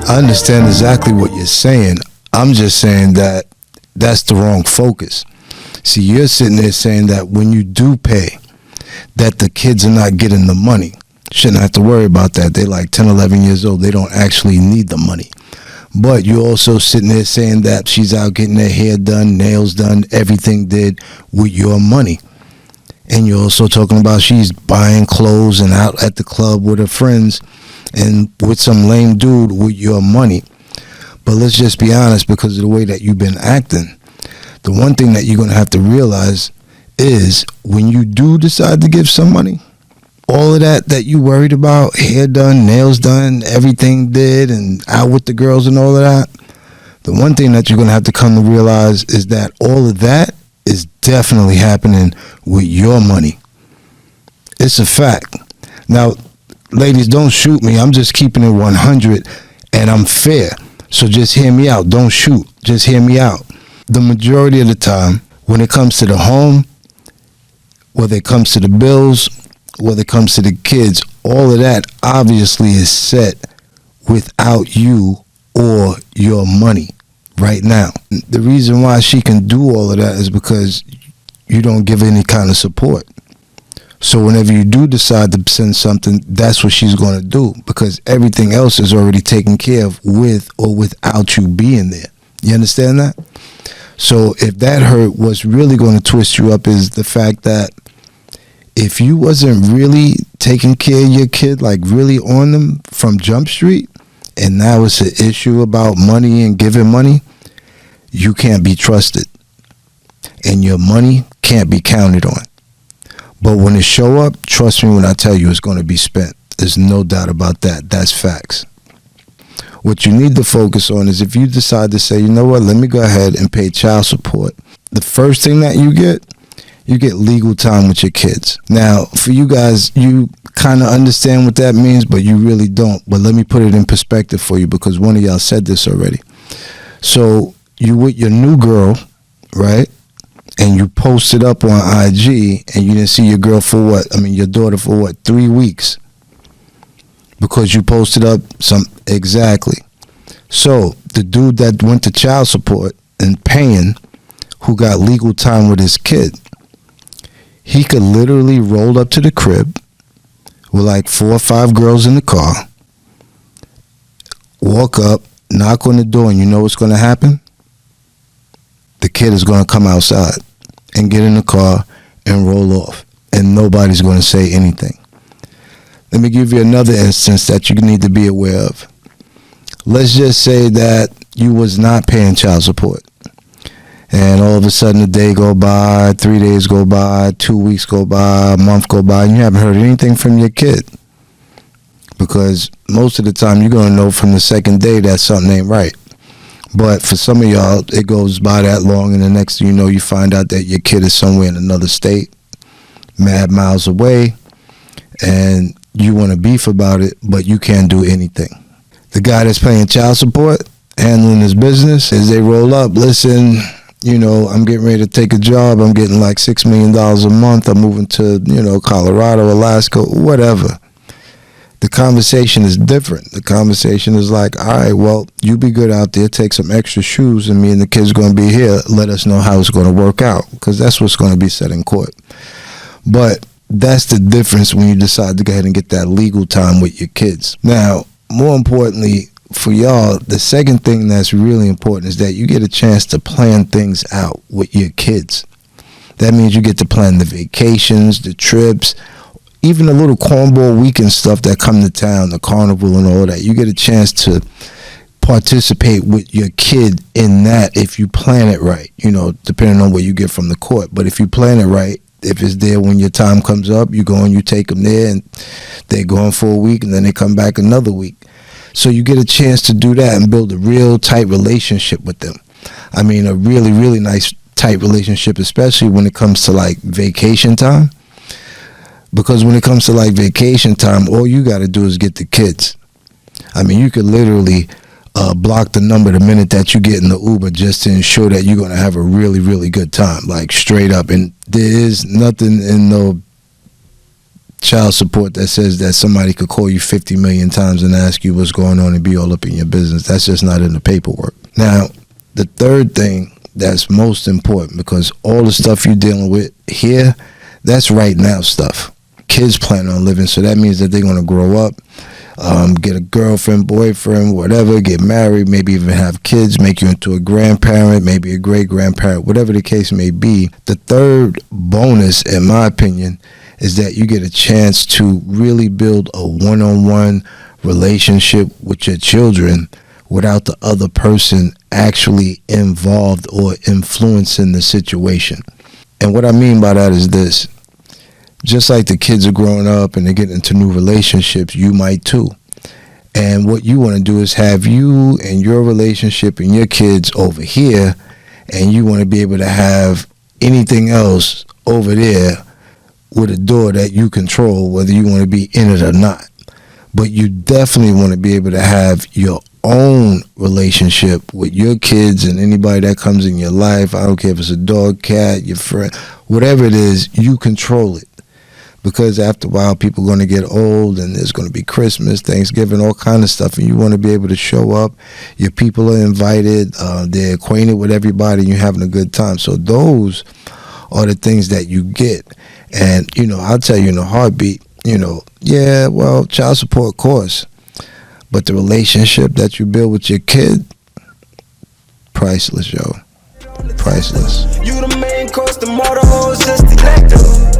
I understand exactly what you're saying. I'm just saying that that's the wrong focus. See, you're sitting there saying that when you do pay, that the kids are not getting the money. Shouldn't have to worry about that. They're like 10, 11 years old. They don't actually need the money. But you're also sitting there saying that she's out getting her hair done, nails done, everything did with your money. And you're also talking about she's buying clothes and out at the club with her friends and with some lame dude with your money. But let's just be honest, because of the way that you've been acting, the one thing that you're going to have to realize is when you do decide to give some money, all of that you worried about, hair done, nails done, everything did, and out with the girls and all of that, the one thing that you're going to have to come to realize is that all of that is definitely happening with your money. It's a fact. Now, ladies, don't shoot me. I'm just keeping it 100, and I'm fair. So just hear me out. Don't shoot. Just hear me out. The majority of the time, when it comes to the home, whether it comes to the bills, whether it comes to the kids, all of that obviously is set without you or your money right now. The reason why she can do all of that is because you don't give any kind of support. So whenever you do decide to send something, that's what she's going to do, because everything else is already taken care of with or without you being there. You understand that? So if that hurt, what's really going to twist you up is the fact that if you wasn't really taking care of your kid, like really on them from Jump Street, and now it's an issue about money and giving money, you can't be trusted. And your money can't be counted on. But when it show up, trust me when I tell you it's going to be spent. There's no doubt about that. That's facts. What you need to focus on is if you decide to say, you know what, let me go ahead and pay child support. The first thing that you get legal time with your kids. Now, for you guys, you kind of understand what that means, but you really don't. But let me put it in perspective for you, because one of y'all said this already. So you with your new girl, right? And you posted up on IG and you didn't see your girl for your daughter for 3 weeks? Because you posted up exactly. So the dude that went to child support and paying, who got legal time with his kid, he could literally roll up to the crib with like 4 or 5 girls in the car, walk up, knock on the door, and you know what's going to happen? The kid is going to come outside and get in the car and roll off, and nobody's going to say anything. Let me give you another instance that you need to be aware of. Let's just say that you was not paying child support, and all of a sudden a day go by, 3 days go by, 2 weeks go by, a month go by, and you haven't heard anything from your kid. Because most of the time you're going to know from the second day that something ain't right. But for some of y'all, it goes by that long, and the next thing you know, you find out that your kid is somewhere in another state, mad miles away, and you want to beef about it, but you can't do anything. The guy that's paying child support, handling his business, as they roll up, listen, I'm getting ready to take a job. I'm getting like $6 million a month. I'm moving to, Colorado, Alaska, whatever. The conversation is different. The conversation is like, all right, well, you be good out there, take some extra shoes, and me and the kids going to be here. Let us know how it's going to work out, because that's what's going to be said in court. But that's the difference when you decide to go ahead and get that legal time with your kids. Now, more importantly, for y'all, the second thing that's really important is that you get a chance to plan things out with your kids. That means you get to plan the vacations, the trips, even the little cornball weekend stuff that come to town, the carnival and all that. You get a chance to participate with your kid in that if you plan it right, depending on what you get from the court. But if you plan it right, if it's there when your time comes up, you go and you take them there, and they're going for a week, and then they come back another week. So you get a chance to do that and build a real tight relationship with them. I mean, a really, really nice tight relationship, especially when it comes to like vacation time. Because when it comes to like vacation time, all you got to do is get the kids. I mean, you could literally block the number the minute that you get in the Uber just to ensure that you're going to have a really, really good time, like straight up. And there is nothing in no child support that says that somebody could call you 50 million times and ask you what's going on and be all up in your business. That's just not in the paperwork. Now, the third thing that's most important, because all the stuff you're dealing with here, that's right now stuff. Kids plan on living, so that means that they're going to grow up, get a girlfriend, boyfriend, whatever, get married, maybe even have kids, make you into a grandparent, maybe a great-grandparent, whatever the case may be. The third bonus, in my opinion, is that you get a chance to really build a one-on-one relationship with your children without the other person actually involved or influencing the situation. And what I mean by that is this. Just like the kids are growing up and they get into new relationships, you might too. And what you want to do is have you and your relationship and your kids over here, and you want to be able to have anything else over there with a door that you control, whether you want to be in it or not. But you definitely want to be able to have your own relationship with your kids and anybody that comes in your life. I don't care if it's a dog, cat, your friend, whatever it is, you control it. Because after a while, people are going to get old, and there's going to be Christmas, Thanksgiving, all kind of stuff, and you want to be able to show up. Your people are invited. They're acquainted with everybody, and you're having a good time. So those are the things that you get. And, I'll tell you in a heartbeat, yeah, well, child support, of course. But the relationship that you build with your kid, priceless, yo. Priceless. You the main course, the motor hose, just the nectar.